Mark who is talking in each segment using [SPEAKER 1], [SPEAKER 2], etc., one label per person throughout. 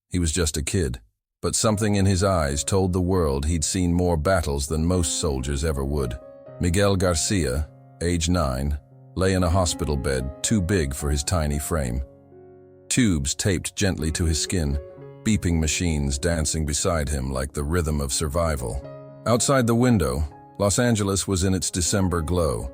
[SPEAKER 1] He was just a kid, but something in his eyes told the world he'd seen more battles than most soldiers ever would. Miguel García, age 9, lay in a hospital bed too big for his tiny frame. Tubes taped gently to his skin, beeping machines dancing beside him like the rhythm of survival. Outside the window, Los Angeles was in its December glow.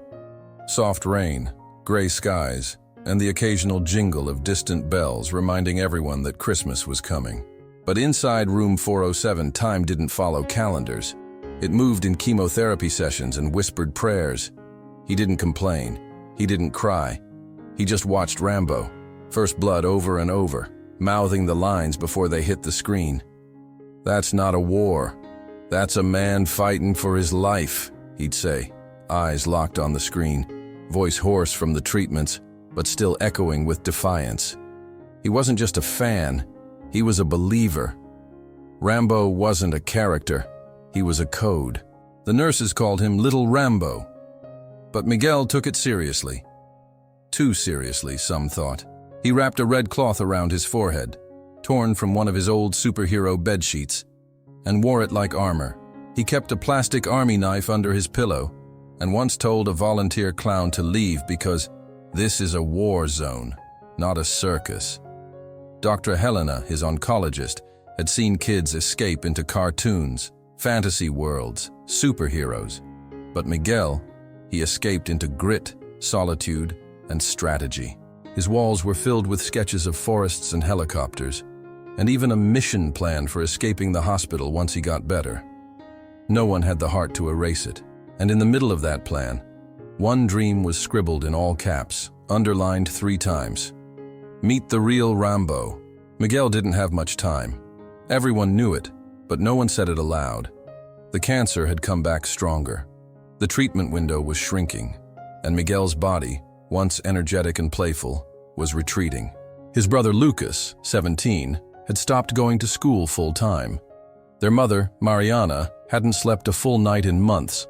[SPEAKER 1] Soft rain, gray skies, and the occasional jingle of distant bells reminding everyone that Christmas was coming. But inside room 407, time didn't follow calendars. It moved in chemotherapy sessions and whispered prayers. He didn't complain. He didn't cry. He just watched Rambo, First Blood over and over, mouthing the lines before they hit the screen. "That's not a war. That's a man fighting for his life," he'd say, eyes locked on the screen, voice hoarse from the treatments, but still echoing with defiance. He wasn't just a fan, he was a believer. Rambo wasn't a character, he was a code. The nurses called him Little Rambo. But Miguel took it seriously. Too seriously, some thought. He wrapped a red cloth around his forehead, torn from one of his old superhero bedsheets, and wore it like armor. He kept a plastic army knife under his pillow, and once told a volunteer clown to leave because this is a war zone, not a circus. Dr. Helena, his oncologist, had seen kids escape into cartoons, fantasy worlds, superheroes. But Miguel, he escaped into grit, solitude, and strategy. His walls were filled with sketches of forests and helicopters, and even a mission plan for escaping the hospital once he got better. No one had the heart to erase it, and in the middle of that plan, one dream was scribbled in all caps, underlined 3 times. Meet the real Rambo. Miguel didn't have much time. Everyone knew it, but no one said it aloud. The cancer had come back stronger. The treatment window was shrinking, and Miguel's body, once energetic and playful, was retreating. His brother Lucas, 17, had stopped going to school full-time. Their mother, Mariana, hadn't slept a full night in months.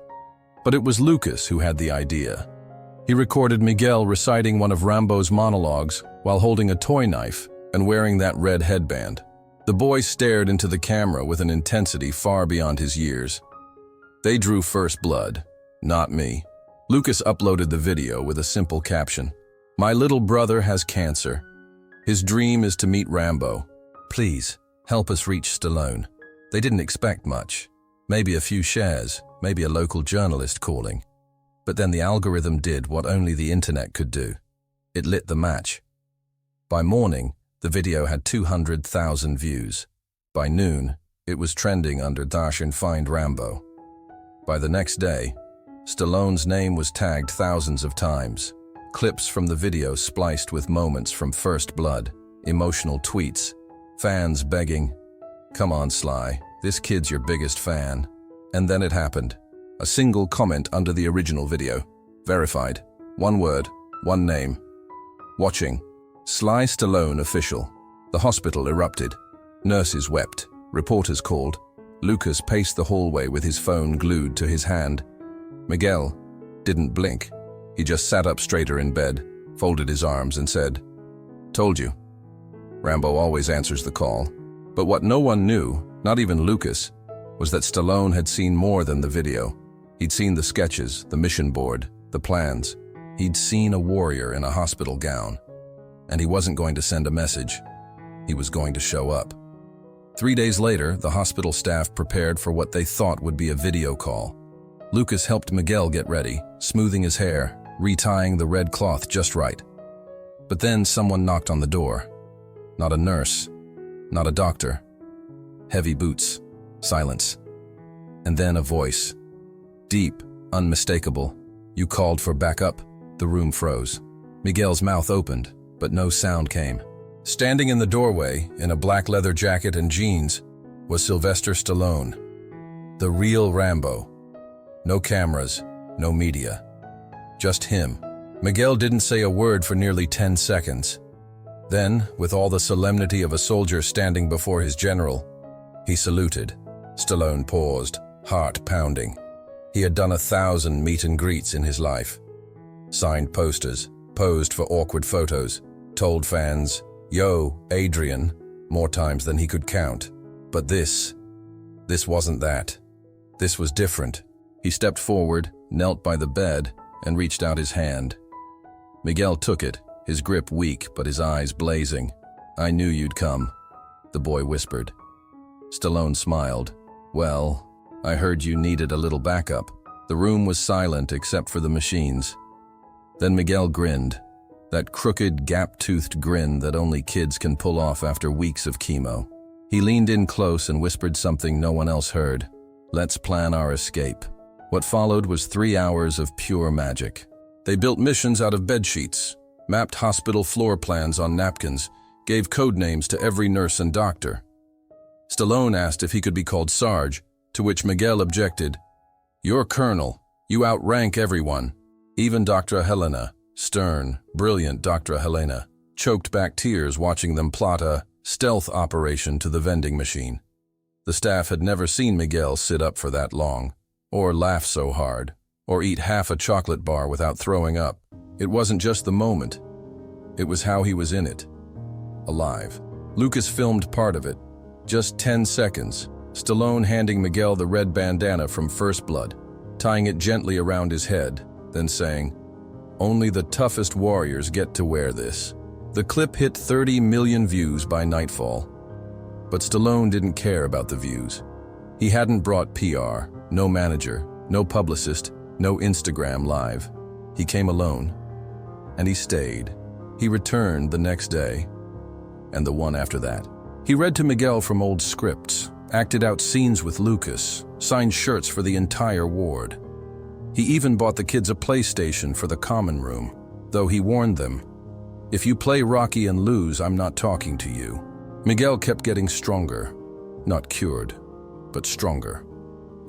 [SPEAKER 1] But it was Lucas who had the idea. He recorded Miguel reciting one of Rambo's monologues while holding a toy knife and wearing that red headband. The boy stared into the camera with an intensity far beyond his years. They drew first blood, not me. Lucas uploaded the video with a simple caption. "My little brother has cancer. His dream is to meet Rambo. Please, help us reach Stallone." They didn't expect much. Maybe a few shares, maybe a local journalist calling. But then the algorithm did what only the internet could do. It lit the match. By morning, the video had 200,000 views. By noon, it was trending under Dash and Find Rambo. By the next day, Stallone's name was tagged thousands of times. Clips from the video spliced with moments from First Blood, emotional tweets, fans begging, "Come on, Sly, this kid's your biggest fan." And then it happened. A single comment under the original video. Verified. One word, one name. Watching. Sly Stallone official. The hospital erupted. Nurses wept. Reporters called. Lucas paced the hallway with his phone glued to his hand. Miguel didn't blink. He just sat up straighter in bed, folded his arms and said, "Told you. Rambo always answers the call." But what no one knew, not even Lucas, was that Stallone had seen more than the video. He'd seen the sketches, the mission board, the plans. He'd seen a warrior in a hospital gown. And he wasn't going to send a message. He was going to show up. 3 days later, the hospital staff prepared for what they thought would be a video call. Lucas helped Miguel get ready, smoothing his hair, retying the red cloth just right. But then someone knocked on the door. Not a nurse, not a doctor. Heavy boots, silence. And then a voice. Deep, unmistakable. "You called for backup?" The room froze. Miguel's mouth opened, but no sound came. Standing in the doorway, in a black leather jacket and jeans, was Sylvester Stallone. The real Rambo. No cameras, no media. Just him. Miguel didn't say a word for nearly 10 seconds. Then, with all the solemnity of a soldier standing before his general, he saluted. Stallone paused, heart pounding. He had done 1,000 meet and greets in his life. Signed posters, posed for awkward photos, told fans, "Yo, Adrian, more times than he could count. But this wasn't that. This was different. He stepped forward, knelt by the bed, and reached out his hand. Miguel took it, his grip weak but his eyes blazing. "I knew you'd come," the boy whispered. Stallone smiled. "Well, I heard you needed a little backup." The room was silent except for the machines. Then Miguel grinned, that crooked, gap-toothed grin that only kids can pull off after weeks of chemo. He leaned in close and whispered something no one else heard. "Let's plan our escape." What followed was 3 hours of pure magic. They built missions out of bedsheets, mapped hospital floor plans on napkins, gave code names to every nurse and doctor. Stallone asked if he could be called Sarge, to which Miguel objected. "You're Colonel. You outrank everyone." Even Dr. Helena, stern, brilliant Dr. Helena, choked back tears watching them plot a stealth operation to the vending machine. The staff had never seen Miguel sit up for that long, or laugh so hard, or eat half a chocolate bar without throwing up. It wasn't just the moment. It was how he was in it. Alive. Lucas filmed part of it. Just 10 seconds. Stallone handing Miguel the red bandana from First Blood, tying it gently around his head, then saying, "Only the toughest warriors get to wear this." The clip hit 30 million views by nightfall. But Stallone didn't care about the views. He hadn't brought PR, no manager, no publicist, no Instagram live. He came alone. And he stayed. He returned the next day, and the one after that. He read to Miguel from old scripts, acted out scenes with Lucas, signed shirts for the entire ward. He even bought the kids a PlayStation for the common room, though he warned them, "If you play Rocky and lose, I'm not talking to you." Miguel kept getting stronger, not cured, but stronger.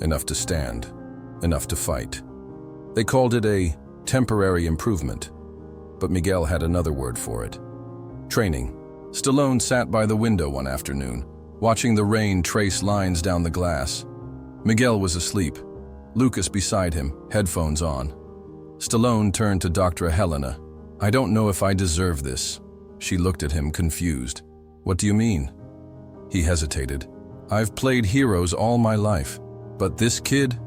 [SPEAKER 1] Enough to stand, enough to fight. They called it a temporary improvement, but Miguel had another word for it. Training. Stallone sat by the window one afternoon, watching the rain trace lines down the glass. Miguel was asleep, Lucas beside him, headphones on. Stallone turned to Dr. Helena. "I don't know if I deserve this." She looked at him, confused. "What do you mean?" He hesitated. "I've played heroes all my life, but this kid,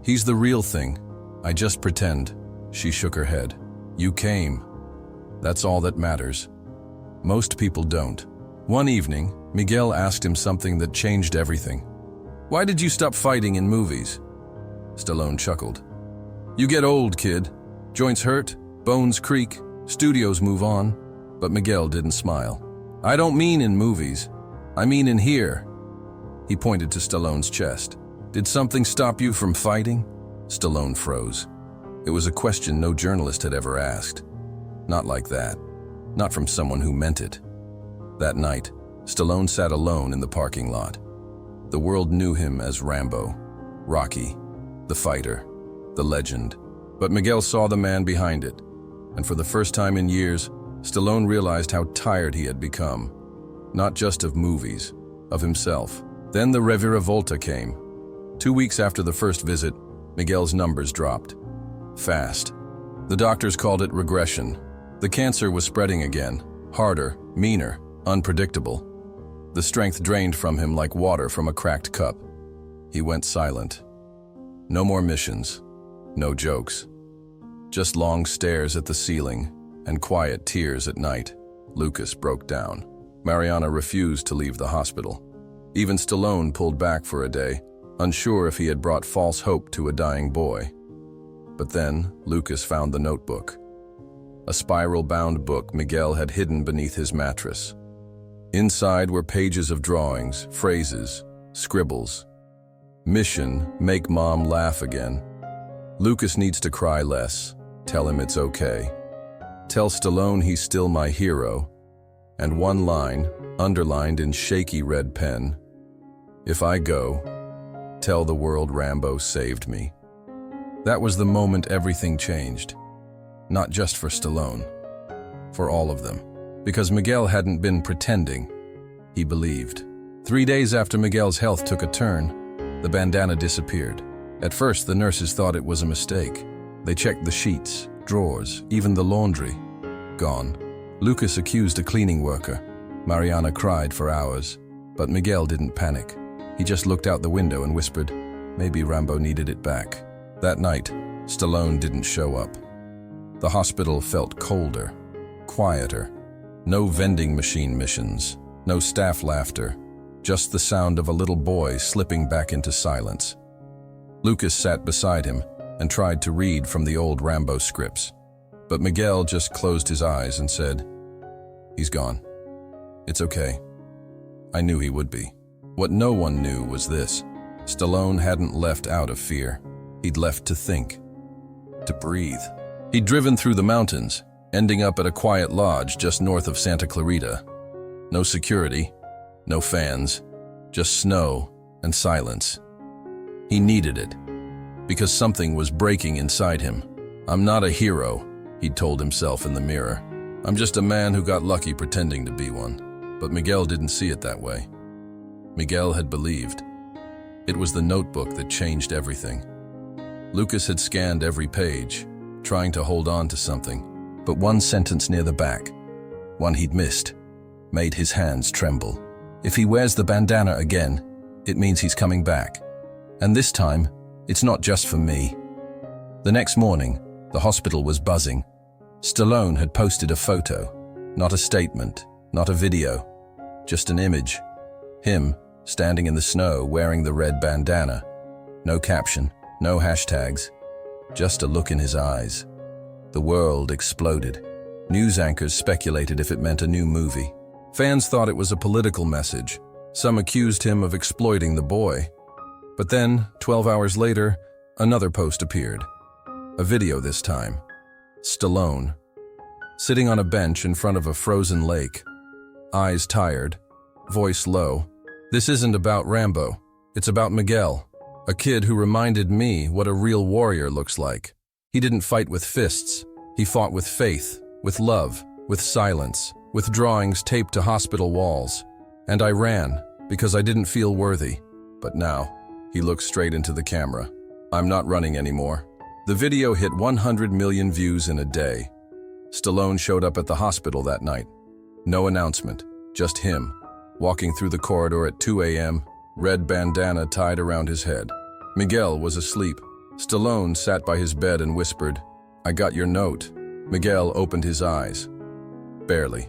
[SPEAKER 1] he's the real thing. I just pretend." She shook her head. "You came. That's all that matters. Most people don't." One evening, Miguel asked him something that changed everything. "Why did you stop fighting in movies?" Stallone chuckled. "You get old, kid. Joints hurt, bones creak, studios move on." But Miguel didn't smile. "I don't mean in movies. I mean in here." He pointed to Stallone's chest. "Did something stop you from fighting?" Stallone froze. It was a question no journalist had ever asked. Not like that. Not from someone who meant it. That night, Stallone sat alone in the parking lot. The world knew him as Rambo, Rocky, the fighter, the legend. But Miguel saw the man behind it, and for the first time in years, Stallone realized how tired he had become. Not just of movies, of himself. Then the reviravolta came. 2 weeks after the first visit, Miguel's numbers dropped. Fast. The doctors called it regression. The cancer was spreading again, harder, meaner, unpredictable. The strength drained from him like water from a cracked cup. He went silent. No more missions, no jokes. Just long stares at the ceiling and quiet tears at night. Lucas broke down. Mariana refused to leave the hospital. Even Stallone pulled back for a day, unsure if he had brought false hope to a dying boy. But then Lucas found the notebook. A spiral-bound book Miguel had hidden beneath his mattress. Inside were pages of drawings, phrases, scribbles. Mission, make mom laugh again. Lucas needs to cry less. Tell him it's okay. Tell Stallone he's still my hero. And one line, underlined in shaky red pen. If I go, tell the world Rambo saved me. That was the moment everything changed. Not just for Stallone. For all of them. Because Miguel hadn't been pretending. He believed. 3 days after Miguel's health took a turn, the bandana disappeared. At first, the nurses thought it was a mistake. They checked the sheets, drawers, even the laundry. Gone. Lucas accused a cleaning worker. Mariana cried for hours, but Miguel didn't panic. He just looked out the window and whispered, maybe Rambo needed it back. That night, Stallone didn't show up. The hospital felt colder, quieter. No vending machine missions, no staff laughter, just the sound of a little boy slipping back into silence. Lucas sat beside him and tried to read from the old Rambo scripts, but Miguel just closed his eyes and said, "He's gone. It's okay." I knew he would be. What no one knew was this: Stallone hadn't left out of fear. He'd left to think, to breathe. He'd driven through the mountains, ending up at a quiet lodge just north of Santa Clarita. No security, no fans, just snow and silence. He needed it, because something was breaking inside him. "I'm not a hero," he'd told himself in the mirror. "I'm just a man who got lucky pretending to be one." But Miguel didn't see it that way. Miguel had believed. It was the notebook that changed everything. Lucas had scanned every page, trying to hold on to something, but one sentence near the back, one he'd missed, made his hands tremble. "If he wears the bandana again, it means he's coming back. And this time, it's not just for me." The next morning, the hospital was buzzing. Stallone had posted a photo, not a statement, not a video, just an image. Him, standing in the snow wearing the red bandana. No caption, no hashtags, just a look in his eyes. The world exploded. News anchors speculated if it meant a new movie. Fans thought it was a political message. Some accused him of exploiting the boy. But then, 12 hours later, another post appeared. A video this time. Stallone, sitting on a bench in front of a frozen lake. Eyes tired, voice low. "This isn't about Rambo. It's about Miguel, a kid who reminded me what a real warrior looks like. He didn't fight with fists. He fought with faith, with love, with silence, with drawings taped to hospital walls. And I ran because I didn't feel worthy. But now," he looked straight into the camera, "I'm not running anymore." The video hit 100 million views in a day. Stallone showed up at the hospital that night. No announcement, just him, walking through the corridor at 2 a.m., red bandana tied around his head. Miguel was asleep. Stallone sat by his bed and whispered, "I got your note." Miguel opened his eyes. Barely.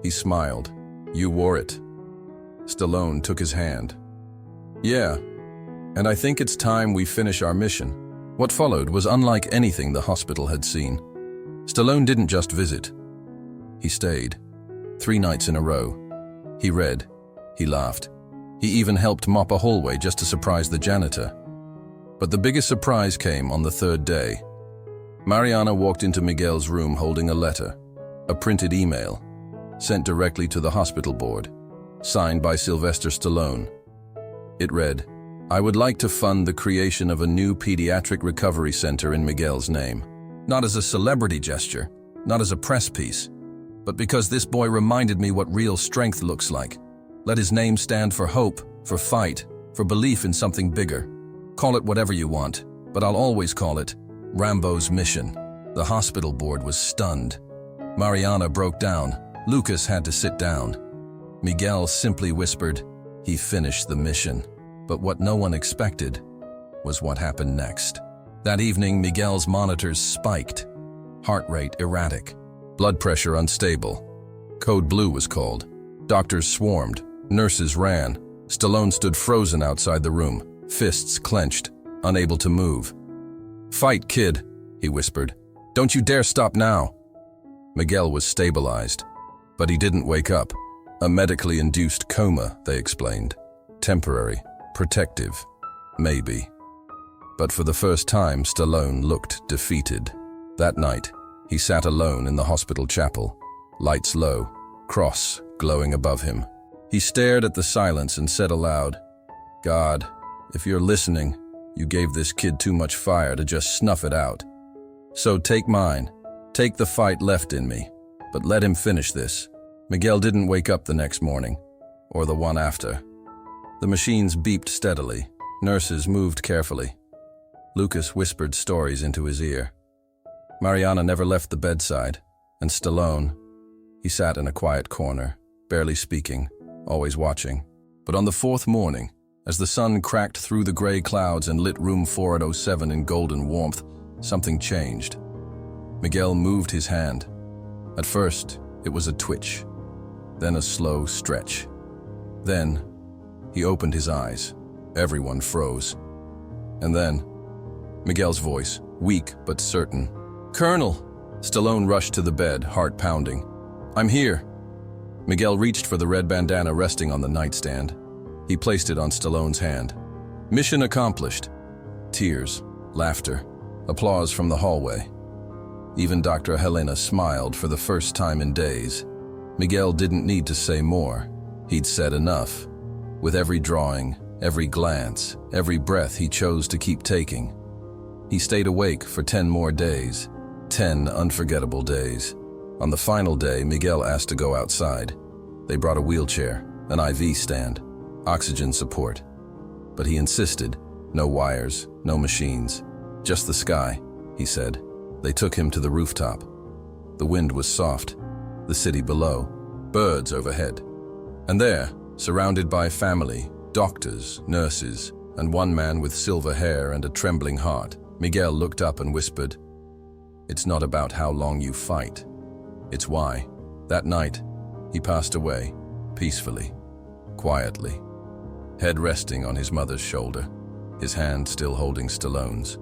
[SPEAKER 1] He smiled. "You wore it." Stallone took his hand. "Yeah, and I think it's time we finish our mission." What followed was unlike anything the hospital had seen. Stallone didn't just visit. He stayed. 3 nights in a row. He read. He laughed. He even helped mop a hallway just to surprise the janitor. But the biggest surprise came on the 3rd day. Mariana walked into Miguel's room holding a letter, a printed email, sent directly to the hospital board, signed by Sylvester Stallone. It read, "I would like to fund the creation of a new pediatric recovery center in Miguel's name. Not as a celebrity gesture, not as a press piece, but because this boy reminded me what real strength looks like. Let his name stand for hope, for fight, for belief in something bigger. Call it whatever you want, but I'll always call it Rambo's mission." The hospital board was stunned. Mariana broke down. Lucas had to sit down. Miguel simply whispered, "He finished the mission." But what no one expected was what happened next. That evening, Miguel's monitors spiked. Heart rate erratic. Blood pressure unstable. Code Blue was called. Doctors swarmed. Nurses ran. Stallone stood frozen outside the room, fists clenched, unable to move. "Fight, kid," he whispered. "Don't you dare stop now." Miguel was stabilized, but he didn't wake up. A medically induced coma, they explained. Temporary, protective, maybe. But for the first time, Stallone looked defeated. That night, he sat alone in the hospital chapel, lights low, cross glowing above him. He stared at the silence and said aloud, "God, if you're listening, you gave this kid too much fire to just snuff it out. So take mine, take the fight left in me, but let him finish this." Miguel didn't wake up the next morning, or the one after. The machines beeped steadily. Nurses moved carefully. Lucas whispered stories into his ear. Mariana never left the bedside, and Stallone, he sat in a quiet corner, barely speaking, always watching. But on the fourth morning, as the sun cracked through the gray clouds and lit room 407 in golden warmth, something changed. Miguel moved his hand. At first, it was a twitch, then a slow stretch. Then, he opened his eyes. Everyone froze. And then, Miguel's voice, weak but certain. "Colonel!" Stallone rushed to the bed, heart pounding. "I'm here." Miguel reached for the red bandana resting on the nightstand. He placed it on Stallone's hand. Mission accomplished. Tears, laughter, applause from the hallway. Even Dr. Helena smiled for the first time in days. Miguel didn't need to say more. He'd said enough. With every drawing, every glance, every breath he chose to keep taking. He stayed awake for 10 more days. 10 unforgettable days. On the final day, Miguel asked to go outside. They brought a wheelchair, an IV stand, oxygen support. But he insisted. No wires, no machines. Just the sky, he said. They took him to the rooftop. The wind was soft. The city below. Birds overhead. And there, surrounded by family, doctors, nurses, and one man with silver hair and a trembling heart, Miguel looked up and whispered, "It's not about how long you fight. It's why." That night, he passed away, peacefully, quietly, head resting on his mother's shoulder, his hand still holding Stallone's.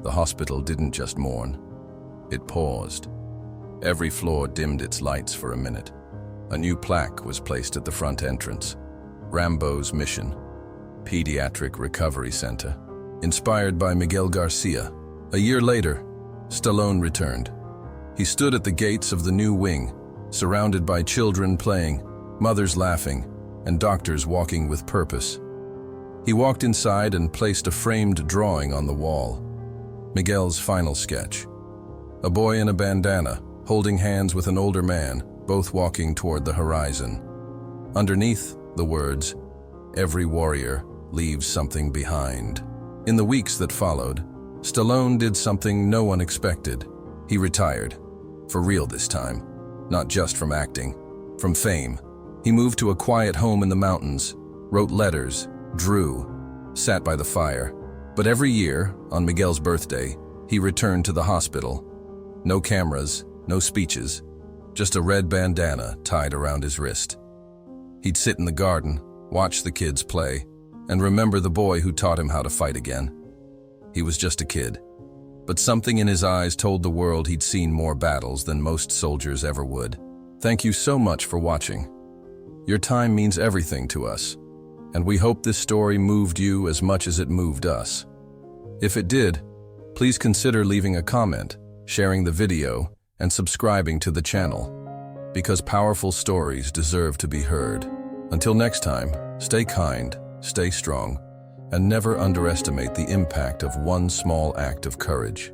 [SPEAKER 1] The hospital didn't just mourn. It paused. Every floor dimmed its lights for a minute. A new plaque was placed at the front entrance. Rambo's Mission, Pediatric Recovery Center. Inspired by Miguel García. A year later, Stallone returned. He stood at the gates of the new wing, surrounded by children playing, mothers laughing, and doctors walking with purpose. He walked inside and placed a framed drawing on the wall. Miguel's final sketch. A boy in a bandana, holding hands with an older man, both walking toward the horizon. Underneath, the words, "Every warrior leaves something behind." In the weeks that followed, Stallone did something no one expected. He retired. For real this time. Not just from acting. From fame. He moved to a quiet home in the mountains, wrote letters, drew, sat by the fire. But every year, on Miguel's birthday, he returned to the hospital. No cameras, no speeches, just a red bandana tied around his wrist. He'd sit in the garden, watch the kids play, and remember the boy who taught him how to fight again. He was just a kid, but something in his eyes told the world he'd seen more battles than most soldiers ever would. Thank you so much for watching. Your time means everything to us, and we hope this story moved you as much as it moved us. If it did, please consider leaving a comment, sharing the video, and subscribing to the channel, because powerful stories deserve to be heard. Until next time, stay kind, stay strong, and never underestimate the impact of one small act of courage.